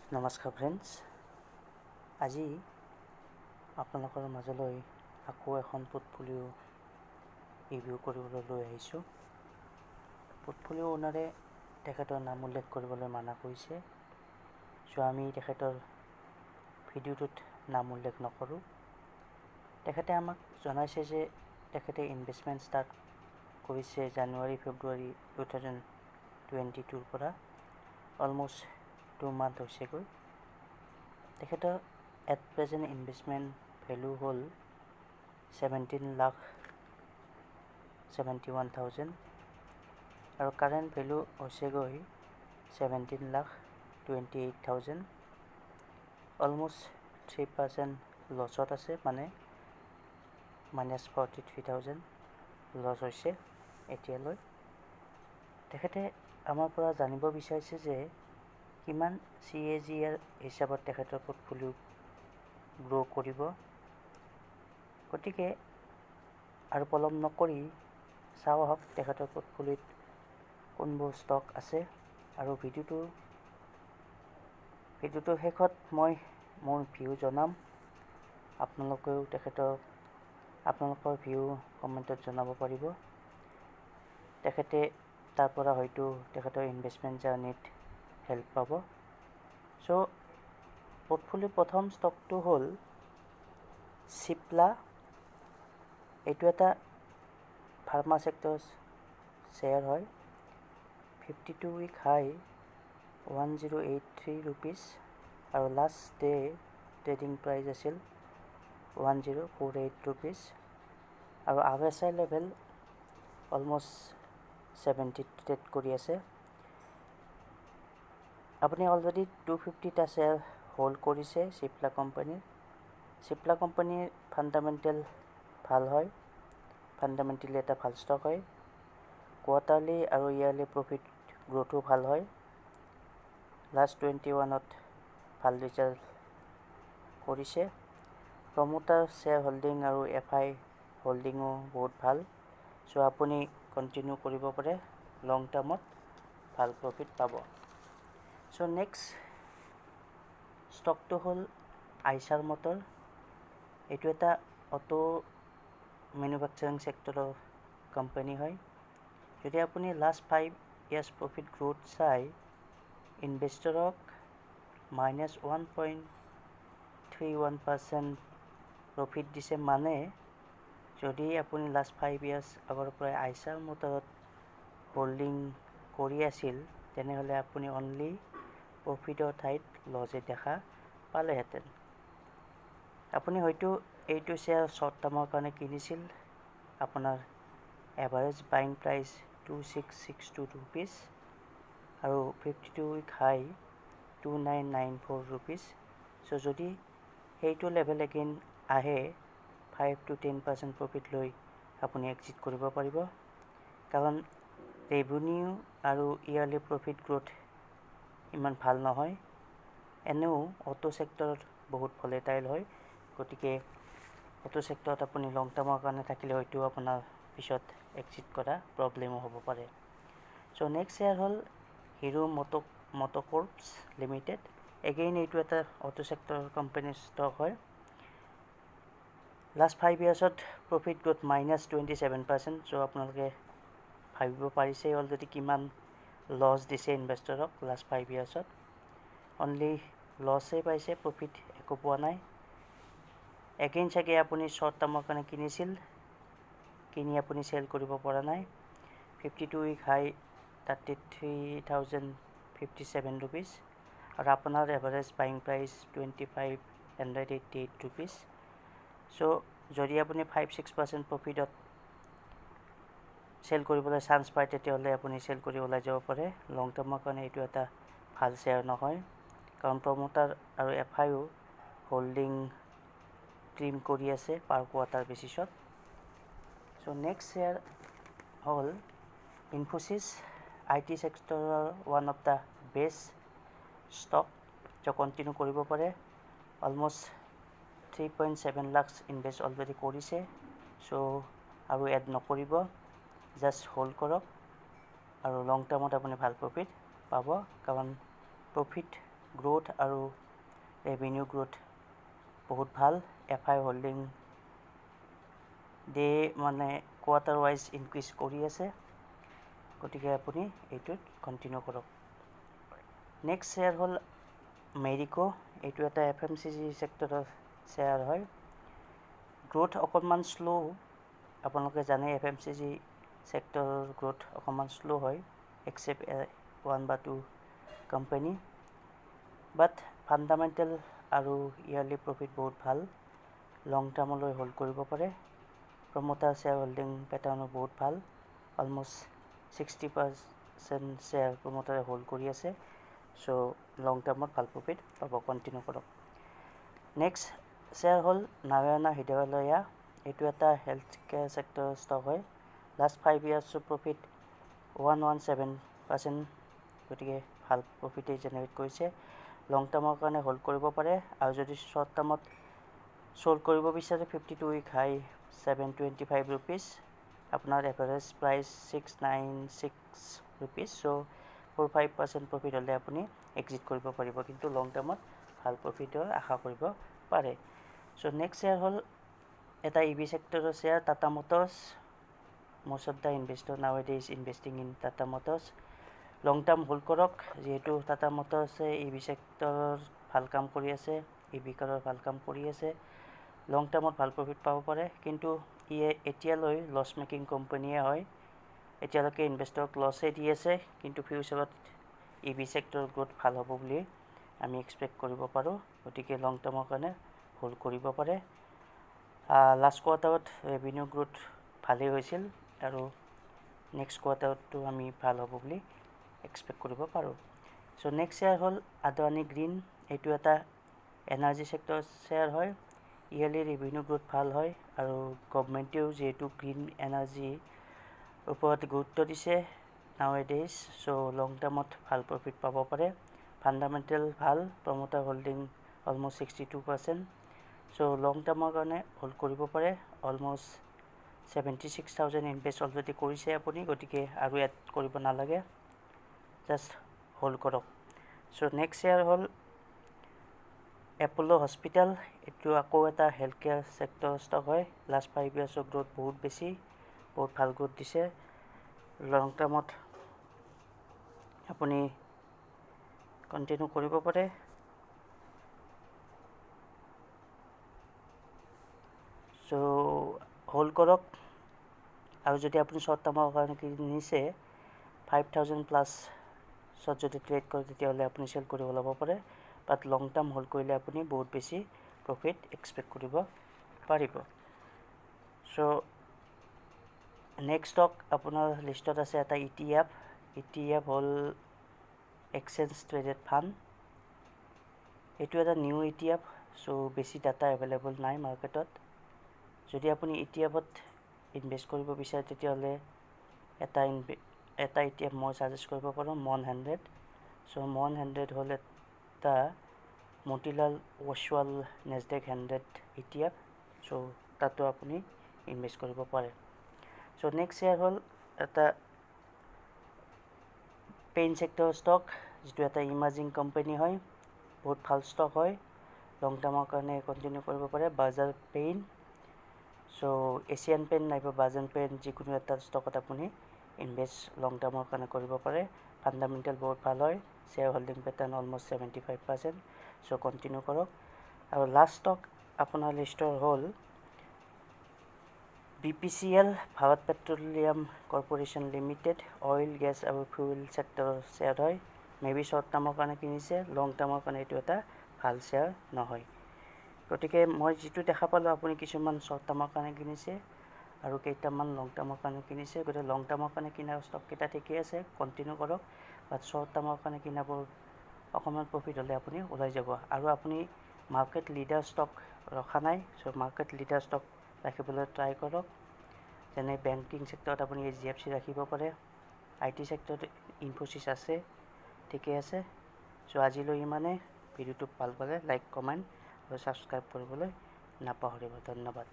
নমস্কাৰ ফ্ৰেণ্ডছ, আজি আপোনালোকৰ মাজলৈ আকৌ এখন পোৰ্টফলিঅ' ৰিভিউ কৰিবলৈ লৈ আহিছোঁ। পোৰ্টফলিঅ' অ'নাৰে তেখেতৰ নাম উল্লেখ কৰিবলৈ মানা কৰিছে, আমি তেখেতৰ ভিডিঅ'টোত নাম উল্লেখ নকৰোঁ। তেখেতে আমাক জনাইছে যে তেখেতে ইনভেষ্টমেণ্ট ষ্টাৰ্ট কৰিছে জানুৱাৰী-ফেব্ৰুৱাৰী 2022 পৰা। অলম'ষ্ট 2 মান্থ হৈছেগৈ। তেখেতৰ এট প্ৰেজেণ্ট ইনভেষ্টমেণ্ট ভেলু হ'ল 17,71,000 আৰু কাৰেণ্ট ভেলু হৈছেগৈ 17,28,000। অলম'ষ্ট 3% লছত আছে, মানে -43,000 লছ হৈছে এতিয়ালৈ। তেখেতে আমাৰ পৰা জানিব বিচাৰিছে যে কিমান CAGR হিচাপত তেখেতৰ পোৰ্টফলিঅ' গ্ৰ' কৰিব। গতিকে আৰু পলম নকৰি চাওঁ আহক তেখেতৰ পোৰ্টফলিঅ'ত কোনবোৰ ষ্টক আছে। আৰু ভিডিঅ'টোৰ শেষত মই মোৰ ভিউ জনাম। আপোনালোকেও আপোনালোকৰ ভিউ কমেণ্টত জনাব পাৰিব। তেখেতে তাৰ পৰা হয়তো তেখেতৰ ইনভেষ্টমেণ্ট জাৰ্নিত হেল্প পাব। পোৰ্টফলিঅ'ৰ প্ৰথম ষ্টকটো হ'ল চিপ্লা। এইটো এটা ফাৰ্মা ছেক্টৰ শ্বেয়াৰ হয়। 52 উইক হাই 1083 ৰুপিজ আৰু লাষ্ট ডে ট্ৰেডিং প্ৰাইচ আছিল 1048 ৰুপিজ আৰু RSI লেভেল অলম'ষ্ট 70 ট্ৰেড কৰি আছে। আপুনি অলৰেডি 250টা শ্বেয়াৰ হোল্ড কৰিছে চিপ্লা কোম্পানীৰ। চিপ্লা কোম্পানীৰ ফাণ্ডামেণ্টেল ভাল হয়, ফাণ্ডামেণ্টেলি এটা ভাল ষ্টক হয়। কোৱাৰ্টাৰলি আৰু ইয়াৰলি প্ৰফিট গ্ৰ'থো ভাল হয়। লাষ্ট 21ত ভাল ৰিজাল্ট কৰিছে। প্ৰমোটাৰ শ্বেয়াৰ হোল্ডিং আৰু FI হোল্ডিঙো বহুত ভাল। আপুনি কণ্টিনিউ কৰিব পাৰে, লং টাৰ্মত ভাল প্ৰফিট পাব। নেক্সট ষ্টকটো হ'ল আইচাৰ মটৰ। এইটো এটা অটো মেনুফেকচাৰিং ছেক্টৰৰ কোম্পানী হয়। যদি আপুনি লাষ্ট 5 ইয়াৰ্ছ প্ৰফিট গ্ৰ'থ চাই, ইনভেষ্টৰক -1.31% প্ৰফিট দিছে। মানে যদি আপুনি লাষ্ট 5 ইয়াৰ্ছ আগৰ পৰাই আইচাৰ মটৰত হোল্ডিং কৰি আছিল, তেনেহ'লে আপুনি অনলি প্ৰফিটৰ ঠাইত লছে দেখা পালেহেঁতেন। আপুনি হয়তো এইটো শ্বেয়াৰ শ্বৰ্ট টাৰ্মৰ কাৰণে কিনিছিল। আপোনাৰ এভাৰেজ বাইং প্ৰাইচ 2662 ৰুপিজ আৰু 52 উইক হাই 2994 ৰুপিজ। যদি সেইটো লেভেল এগেইন আহে, 5 to 10% প্ৰফিট লৈ আপুনি এক্সিট কৰিব পাৰিব। কাৰণ ৰেভিনিউ আৰু ইয়াৰলি প্ৰফিট গ্ৰ'থ ইমান ভাল নহয়। এনেও অটো ছেক্টৰত বহুত ভলেটাইল হয়। গতিকে অটো ছেক্টৰত আপুনি লং টাৰ্মৰ কাৰণে থাকিলে হয়তো আপোনাৰ পিছত এক্সিট কৰা প্ৰব্লেমো হ'ব পাৰে। নেক্সট শ্বেয়াৰ হ'ল হিৰো মটৰকৰ্পছ লিমিটেড। এগেইন এইটো এটা অটো ছেক্টৰৰ কোম্পানীৰ ষ্টক হয়। লাষ্ট 5 ইয়াৰ্ছত প্ৰফিট গ্ৰ'থ -27%। আপোনালোকে ভাবিব পাৰিছে অলৰেডি কিমান লছ দিছে ইনভেষ্টৰক লাষ্ট 5 ইয়াৰ্ছত। অনলি লছেই পাইছে, প্ৰফিট একো পোৱা নাই। এগেইন চাগে আপুনি শ্বৰ্ট টাৰ্মৰ কাৰণে কিনিছিল, কিনি আপুনি চেল কৰিব পৰা নাই। 52 উইক হাই 33,057 ৰুপিজ আৰু আপোনাৰ এভাৰেজ বাইং প্ৰাইচ 2588 ৰুপিজ। যদি আপুনি 5-6% প্ৰফিটত চেল কৰিবলৈ চান্স পায়, তেতিয়াহ'লে আপুনি চেল কৰি ওলাই যাব পাৰে। লং টাৰ্মৰ কাৰণে এইটো এটা ভাল শ্বেয়াৰ নহয়, কাৰণ প্ৰমোটাৰ আৰু FIও হোল্ডিং ট্ৰিম কৰি আছে পাৰ কোৱাৰ্টাৰ বেচিছত। নেক্সট শ্বেয়াৰ হ'ল ইনফোছিছ। IT ছেক্টৰৰ one of the best stock, continue কৰিব পাৰে। অলম'ষ্ট 3.7 লাখ ইনভেষ্ট অলৰেডি কৰিছে। আৰু এড নকৰিব, জাষ্ট হোল্ড কৰক আৰু লং টাৰ্মত আপুনি ভাল প্ৰফিট পাব। কাৰণ প্ৰফিট গ্ৰোথ আৰু ৰেভিনিউ গ্ৰোথ বহুত ভাল। FI হোল্ডিং ডে মানে কোৱাৰ্টাৰ ৱাইজ ইনক্ৰিজ কৰি আছে, গতিকে আপুনি এইটোত কণ্টিনিউ কৰক। নেক্সট শ্বেয়াৰ হ'ল মেৰিকো। এইটো এটা FMCG ছেক্টৰৰ শ্বেয়াৰ হয়। গ্ৰোথ অকণমান শ্ল', আপোনালোকে জানে FMCG ছেক্টৰৰ গ্ৰোথ অকণমান শ্ল' হয় এক্সেপ্ট 1 বা 2 কোম্পানী, বাট ফাণ্ডামেণ্টেল আৰু ইয়াৰলি প্ৰফিট বহুত ভাল, লং টাৰ্মলৈ হোল্ড কৰিব পাৰে। প্ৰমোটাৰ শ্বেয়াৰ হোল্ডিং পেটাৰ্ণো বহুত ভাল, অলমষ্ট 60% শ্বেয়াৰ প্ৰমোটাৰে হোল্ড কৰি আছে। চ' লং টাৰ্মত ভাল প্ৰফিট পাব, কণ্টিনিউ কৰক। নেক্সট শ্বেয়াৰ হ'ল নাৰায়ণা হৃদয়ালয়া। এইটো এটা হেল্থ কেয়াৰ ছেক্টৰৰ ষ্টক হয়। লাষ্ট 5 ইয়াৰ্ছৰ প্ৰফিট 117%, গতিকে ভাল প্ৰফিটেই জেনেৰেট কৰিছে। লং টাৰ্মৰ কাৰণে হোল্ড কৰিব পাৰে, আৰু যদি শ্বৰ্ট টাৰ্মত চল্ড কৰিব বিচাৰে 52 উইক হাই 725 ৰুপিজ, আপোনাৰ এভাৰেজ প্ৰাইচ 696 ৰুপিজ। চ' 4-5% প্ৰফিট হ'লে আপুনি এক্সিট কৰিব পাৰিব, কিন্তু লং টাৰ্মত ভাল প্ৰফিটৰ আশা কৰিব পাৰে। চ' নেক্সট শ্বেয়াৰ হ'ল এটা EV ছেক্টৰৰ share, Tata Motors. most of the investor nowadays investing in Tata Motors. Long term hold কৰক, যিহেতু টাটা মটৰ্ছে EV ছেক্টৰৰ ভাল কাম কৰি আছে, EV কাৰৰ ভাল কাম কৰি আছে। লং টাৰ্মত ভাল প্ৰফিট পাব পাৰে, কিন্তু এতিয়ালৈ লছ মেকিং কোম্পানীয়ে হয়। এতিয়ালৈকে ইনভেষ্টৰক লছে দি আছে, কিন্তু ফিউচাৰত EV ছেক্টৰৰ গ্ৰোথ ভাল হ'ব বুলি আমি এক্সপেক্ট কৰিব পাৰোঁ, গতিকে লং টাৰ্মৰ কাৰণে হোল্ড কৰিব পাৰে। লাষ্ট কোৱাৰ্টাৰত ৰেভিনিউ গ্ৰোথ ভালেই হৈছিল, আৰু নেক্সট কোৱাৰ্টাৰতো আমি ভাল হ'ব বুলি এক্সপেক্ট কৰিব পাৰোঁ। চ' নেক্সট শ্বেয়াৰ হ'ল আদানী গ্ৰীণ। এইটো এটা এনাৰ্জি ছেক্টৰ শ্বেয়াৰ হয়। ইয়াৰলি ৰেভিনিউ গ্ৰোথ ভাল হয়, আৰু গভমেণ্টেও যিহেতু গ্ৰীণ এনাৰ্জিৰ ওপৰত গুৰুত্ব দিছে নাওএডেইজ, চ' লং টাৰ্মত ভাল প্ৰফিট পাব পাৰে। ফাণ্ডামেণ্টেল ভাল, প্ৰমোটাৰ হোল্ডিং অলমষ্ট 62%, চ' লং টাৰ্মৰ কাৰণে হোল্ড কৰিব পাৰে। অলমষ্ট 76,000 ইনভেষ্ট অলৰেডি কৰিছে আপুনি, গতিকে আৰু এড কৰিব নালাগে, জাষ্ট হোল্ড কৰক। চ' নেক্সট শ্বেয়াৰ হ'ল এপ'ল' হস্পিটেল। এইটো আকৌ এটা হেল্থ কেয়াৰ ছেক্টৰ ষ্টক হয়। লাষ্ট 5 ইয়াৰ্ছৰ গ্ৰোথ বহুত বেছি, বহুত ভাল গ্ৰোথ দিছে। লং টাৰ্মত আপুনি কণ্টিনিউ কৰিব পাৰে। চ' হোল্ড কৰক, আৰু যদি আপুনি শ্বৰ্ট টাৰ্মৰ কাৰণে কিনিছে 5,000 প্লাছত যদি ট্ৰেড কৰে, তেতিয়াহ'লে আপুনি চেল কৰিব ল'ব পাৰে, বাট লং টাৰ্ম হোল্ড কৰিলে আপুনি বহুত বেছি প্ৰফিট এক্সপেক্ট কৰিব পাৰিব। চ' নেক্সট ষ্টক আপোনাৰ লিষ্টত আছে এটা ETF। ETF হ'ল এক্সচেঞ্জ ট্ৰেডেড ফাণ্ড। এইটো এটা নিউ ETF, চ' বেছি ডাটা এভেইলেবল নাই মাৰ্কেটত। যদি আপুনি ETFত ইনভেষ্ট কৰিব বিচাৰে, তেতিয়াহ'লে এটা ETF মই ছাজেষ্ট কৰিব পাৰোঁ, মন 100। চ' মন 100 হ'ল এটা মতিলাল ওছৱাল নেছডেক 100 ETF, চ' তাতো আপুনি ইনভেষ্ট কৰিব পাৰে। চ' নেক্সট শ্বেয়াৰ হ'ল এটা পেইন ছেক্টৰ ষ্টক, যিটো এটা ইমাৰ্জিং কোম্পানী হয়, বহুত ভাল ষ্টক হয়, লং টাৰ্মৰ কাৰণে কণ্টিনিউ কৰিব পাৰে। বাজাজ পেইন, চ' এছিয়ান পেইন নাইবা বাজাজ পেইন যিকোনো এটা ষ্টকত আপুনি ইনভেষ্ট লং টাৰ্মৰ কাৰণে কৰিব পাৰে। ফাণ্ডামেণ্টেল বহুত ভাল হয়, শ্বেয়াৰ হোল্ডিং পেটাৰ্ণ অলমষ্ট 75%, চ' কণ্টিনিউ কৰক। আৰু লাষ্ট ষ্টক আপোনাৰ লিষ্টৰ হ'ল BPCL, Bharat petroleum corporation limited. Oil, gas আৰু ফুয়েল ছেক্টৰৰ শ্বেয়াৰ হয়। মেবি শ্বৰ্ট টাৰ্মৰ কাৰণে কিনিছে, লং টাৰ্মৰ কাৰণে এইটো এটা ভাল শ্বেয়াৰ নহয়। গতিকে মই যিটো দেখা পালোঁ, আপুনি কিছুমান শ্বৰ্ট টাৰ্মৰ কাৰণে কিনিছে আৰু কেইটামান লং টাৰ্মৰ কাৰণে কিনিছে। গতিকে লং টাৰ্মৰ কাৰণে কিনা ষ্টককেইটা ঠিকেই আছে, কণ্টিনিউ কৰক, বাট শ্বৰ্ট টাৰ্মৰ কাৰণে কিনাবোৰ অকণমান প্ৰফিট হ'লে আপুনি ওলাই যাব। আৰু আপুনি মাৰ্কেট লিডাৰ ষ্টক ৰখা নাই, চ' মাৰ্কেট লিডাৰ ষ্টক ৰাখিবলৈ ট্ৰাই কৰক। যেনে বেংকিং ছেক্টৰত আপুনি HDFC ৰাখিব পাৰে, IT ছেক্টৰত ইনফোছিছ আছে, ঠিকে আছে। চ' আজিলৈ ইমানেই। ভিডিঅ'টো ভাল পালে লাইক, কমেণ্ট আৰু ছাবস্ক্ৰাইব কৰিবলৈ নাপাহৰিব। ধন্যবাদ।